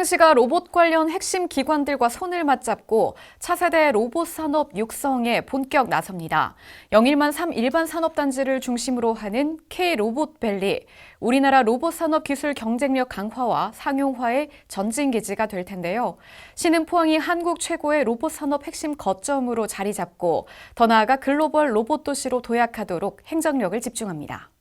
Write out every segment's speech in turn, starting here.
포항시가 로봇 관련 핵심 기관들과 손을 맞잡고 차세대 로봇 산업 육성에 본격 나섭니다. 영일만 3 일반 산업단지를 중심으로 하는 K-로봇밸리, 우리나라 로봇 산업 기술 경쟁력 강화와 상용화의 전진기지가 될 텐데요. 시는 포항이 한국 최고의 로봇 산업 핵심 거점으로 자리 잡고 더 나아가 글로벌 로봇 도시로 도약하도록 행정력을 집중합니다.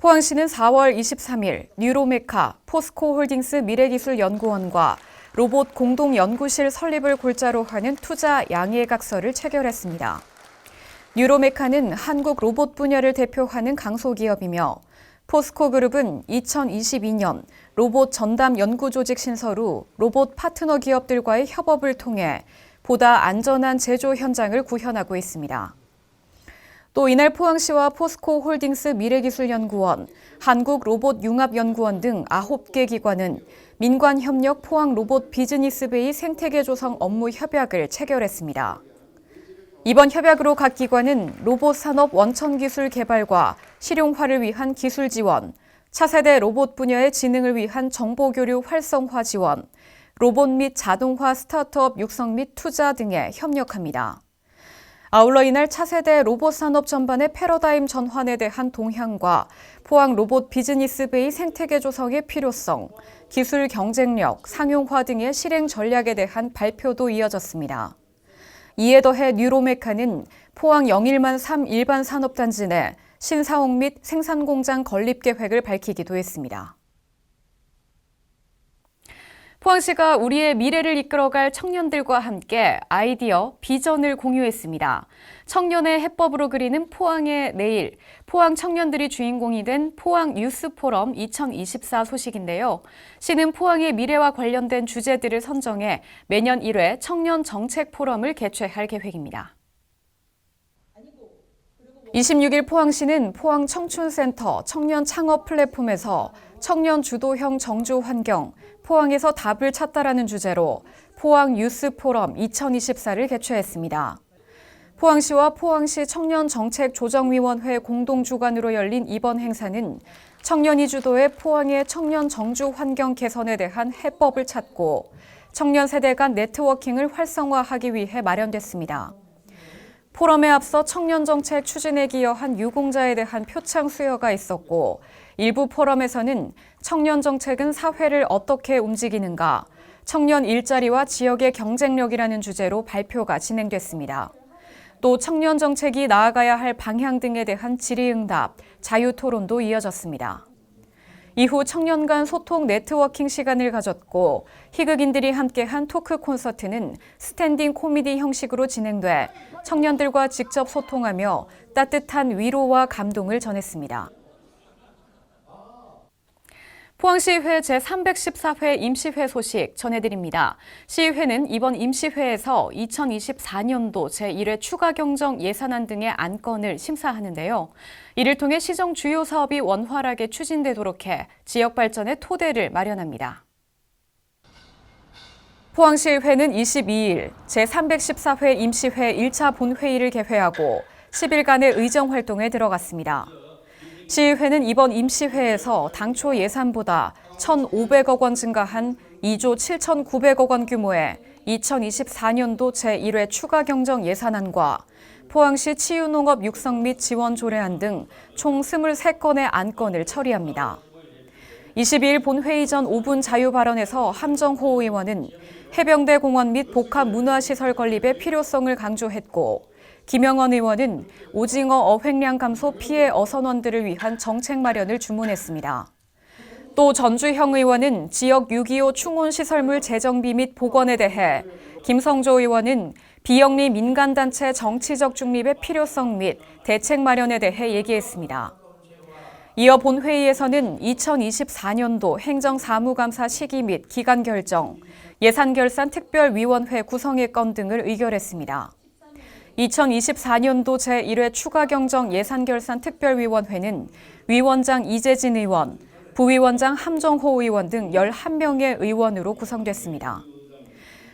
포항시는 4월 23일 뉴로메카, 포스코홀딩스 미래기술연구원과 로봇 공동연구실 설립을 골자로 하는 투자 양해각서를 체결했습니다. 뉴로메카는 한국 로봇 분야를 대표하는 강소기업이며 포스코그룹은 2022년 로봇 전담 연구조직 신설 후 로봇 파트너 기업들과의 협업을 통해 보다 안전한 제조 현장을 구현하고 있습니다. 또 이날 포항시와 포스코홀딩스 미래기술연구원, 한국로봇융합연구원 등 9개 기관은 민관협력 포항로봇 비즈니스베이 생태계 조성 업무 협약을 체결했습니다. 이번 협약으로 각 기관은 로봇 산업 원천 기술 개발과 실용화를 위한 기술 지원, 차세대 로봇 분야의 진흥을 위한 정보 교류 활성화 지원, 로봇 및 자동화 스타트업 육성 및 투자 등에 협력합니다. 아울러 이날 차세대 로봇 산업 전반의 패러다임 전환에 대한 동향과 포항 로봇 비즈니스베이 생태계 조성의 필요성, 기술 경쟁력, 상용화 등의 실행 전략에 대한 발표도 이어졌습니다. 이에 더해 뉴로메카는 포항 영일만 3 일반 산업단지 내 신사옥 및 생산공장 건립 계획을 밝히기도 했습니다. 포항시가 우리의 미래를 이끌어갈 청년들과 함께 아이디어, 비전을 공유했습니다. 청년의 해법으로 그리는 포항의 내일, 포항 청년들이 주인공이 된 포항 뉴스포럼 2024 소식인데요. 시는 포항의 미래와 관련된 주제들을 선정해 매년 1회 청년 정책 포럼을 개최할 계획입니다. 26일 포항시는 포항 청춘센터 청년 창업 플랫폼에서 청년 주도형 정주 환경, 포항에서 답을 찾다라는 주제로 포항 뉴스 포럼 2024를 개최했습니다. 포항시와 포항시 청년정책조정위원회 공동주관으로 열린 이번 행사는 청년이 주도해 포항의 청년 정주 환경 개선에 대한 해법을 찾고 청년 세대 간 네트워킹을 활성화하기 위해 마련됐습니다. 포럼에 앞서 청년정책 추진에 기여한 유공자에 대한 표창 수여가 있었고 일부 포럼에서는 청년 정책은 사회를 어떻게 움직이는가, 청년 일자리와 지역의 경쟁력이라는 주제로 발표가 진행됐습니다. 또 청년 정책이 나아가야 할 방향 등에 대한 질의응답, 자유토론도 이어졌습니다. 이후 청년 간 소통 네트워킹 시간을 가졌고 희극인들이 함께한 토크 콘서트는 스탠딩 코미디 형식으로 진행돼 청년들과 직접 소통하며 따뜻한 위로와 감동을 전했습니다. 포항시의회 제314회 임시회 소식 전해드립니다. 시의회는 이번 임시회에서 2024년도 제1회 추가경정 예산안 등의 안건을 심사하는데요. 이를 통해 시정 주요 사업이 원활하게 추진되도록 해 지역 발전의 토대를 마련합니다. 포항시의회는 22일 제314회 임시회 1차 본회의를 개회하고 10일간의 의정활동에 들어갔습니다. 시의회는 이번 임시회에서 당초 예산보다 1,500억 원 증가한 2조 7,900억 원 규모의 2024년도 제1회 추가경정 예산안과 포항시 치유농업 육성 및 지원 조례안 등 총 23건의 안건을 처리합니다. 22일 본회의 전 5분 자유 발언에서 함정호 의원은 해병대 공원 및 복합 문화시설 건립의 필요성을 강조했고 김영원 의원은 오징어 어획량 감소 피해 어선원들을 위한 정책 마련을 주문했습니다. 또 전주형 의원은 지역 6.25 충원시설물 재정비 및 복원에 대해, 김성조 의원은 비영리 민간단체 정치적 중립의 필요성 및 대책 마련에 대해 얘기했습니다. 이어 본회의에서는 2024년도 행정사무감사 시기 및 기간 결정, 예산결산 특별위원회 구성의 건 등을 의결했습니다. 2024년도 제1회 추가경정 예산결산 특별위원회는 위원장 이재진 의원, 부위원장 함정호 의원 등 11명의 의원으로 구성됐습니다.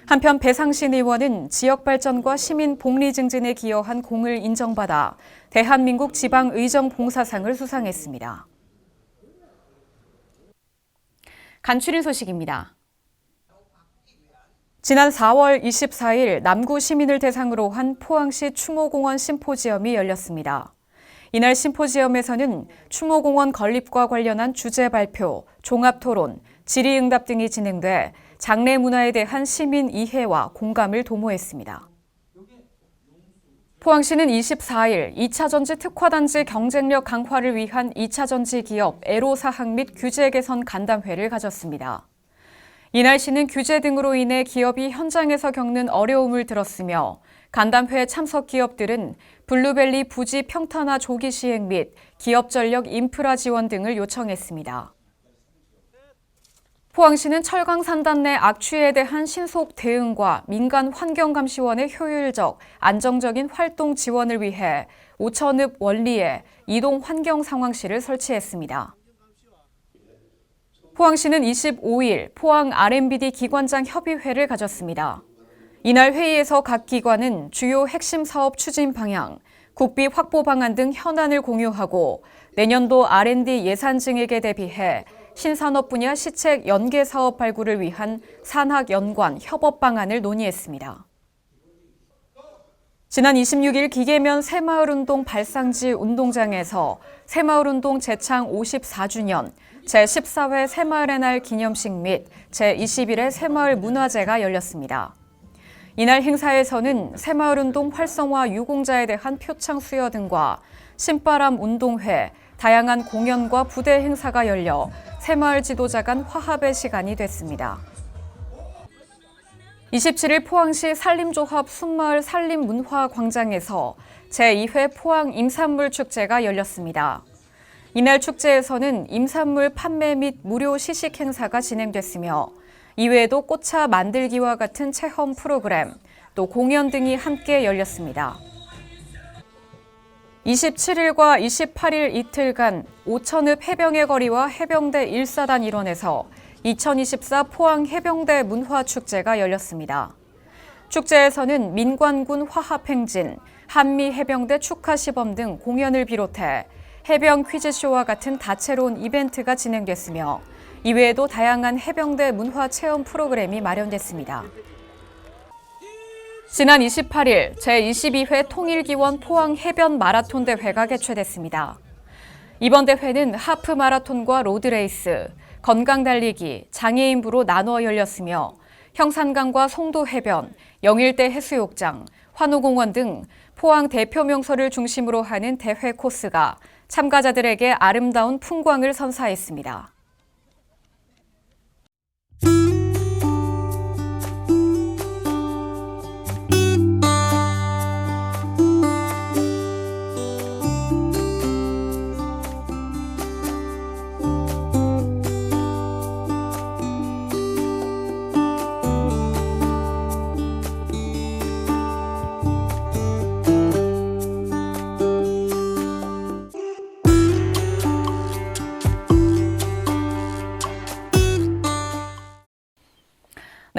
한편 배상신 의원은 지역 발전과 시민 복리 증진에 기여한 공을 인정받아 대한민국 지방의정봉사상을 수상했습니다. 간추린 소식입니다. 지난 4월 24일 남구 시민을 대상으로 한 포항시 추모공원 심포지엄이 열렸습니다. 이날 심포지엄에서는 추모공원 건립과 관련한 주제 발표, 종합토론, 질의응답 등이 진행돼 장래 문화에 대한 시민 이해와 공감을 도모했습니다. 포항시는 24일 2차전지 특화단지 경쟁력 강화를 위한 2차전지 기업 애로사항 및 규제 개선 간담회를 가졌습니다. 이날 시는 규제 등으로 인해 기업이 현장에서 겪는 어려움을 들었으며 간담회 참석 기업들은 블루벨리 부지 평탄화 조기 시행 및 기업 전력 인프라 지원 등을 요청했습니다. 포항시는 철강 산단 내 악취에 대한 신속 대응과 민간 환경감시원의 효율적, 안정적인 활동 지원을 위해 오천읍 원리에 이동 환경 상황실을 설치했습니다. 포항시는 25일 포항 R&BD 기관장 협의회를 가졌습니다. 이날 회의에서 각 기관은 주요 핵심 사업 추진 방향, 국비 확보 방안 등 현안을 공유하고 내년도 R&D 예산 증액에 대비해 신산업 분야 시책 연계 사업 발굴을 위한 산학 연관 협업 방안을 논의했습니다. 지난 26일 기계면 새마을운동 발상지 운동장에서 새마을운동 재창 54주년 제14회 새마을의 날 기념식 및 제21회 새마을 문화제가 열렸습니다. 이날 행사에서는 새마을운동 활성화 유공자에 대한 표창 수여 등과 신바람 운동회, 다양한 공연과 부대 행사가 열려 새마을 지도자 간 화합의 시간이 됐습니다. 27일 포항시 산림조합 순마을 산림문화광장에서 제2회 포항 임산물 축제가 열렸습니다. 이날 축제에서는 임산물 판매 및 무료 시식 행사가 진행됐으며 이외에도 꽃차 만들기와 같은 체험 프로그램, 또 공연 등이 함께 열렸습니다. 27일과 28일 이틀간 오천읍 해병의 거리와 해병대 1사단 일원에서 2024 포항 해병대 문화축제가 열렸습니다. 축제에서는 민관군 화합행진, 한미 해병대 축하시범 등 공연을 비롯해 해병 퀴즈쇼와 같은 다채로운 이벤트가 진행됐으며 이외에도 다양한 해병대 문화체험 프로그램이 마련됐습니다. 지난 28일 제22회 통일기원 포항 해변 마라톤 대회가 개최됐습니다. 이번 대회는 하프 마라톤과 로드레이스, 건강 달리기, 장애인부로 나누어 열렸으며 형산강과 송도 해변, 영일대 해수욕장, 환호공원 등 포항 대표 명소를 중심으로 하는 대회 코스가 참가자들에게 아름다운 풍광을 선사했습니다.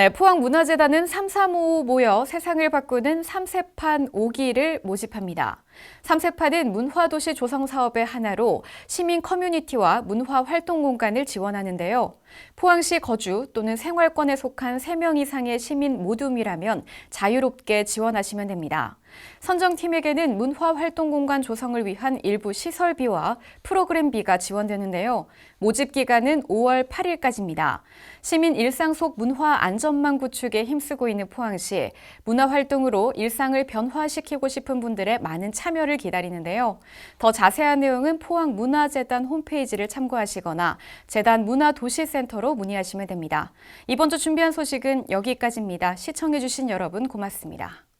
네, 포항문화재단은 335 모여 세상을 바꾸는 삼세판 5기를 모집합니다. 삼세판은 문화도시 조성 사업의 하나로 시민 커뮤니티와 문화활동 공간을 지원하는데요. 포항시 거주 또는 생활권에 속한 3명 이상의 시민 모둠이라면 자유롭게 지원하시면 됩니다. 선정팀에게는 문화활동 공간 조성을 위한 일부 시설비와 프로그램비가 지원되는데요. 모집 기간은 5월 8일까지입니다. 시민 일상 속 문화 안전망 구축에 힘쓰고 있는 포항시, 문화활동으로 일상을 변화시키고 싶은 분들의 많은 참여를 기다리는데요. 더 자세한 내용은 포항문화재단 홈페이지를 참고하시거나 재단 문화도시센터로 문의하시면 됩니다. 이번 주 준비한 소식은 여기까지입니다. 시청해주신 여러분 고맙습니다.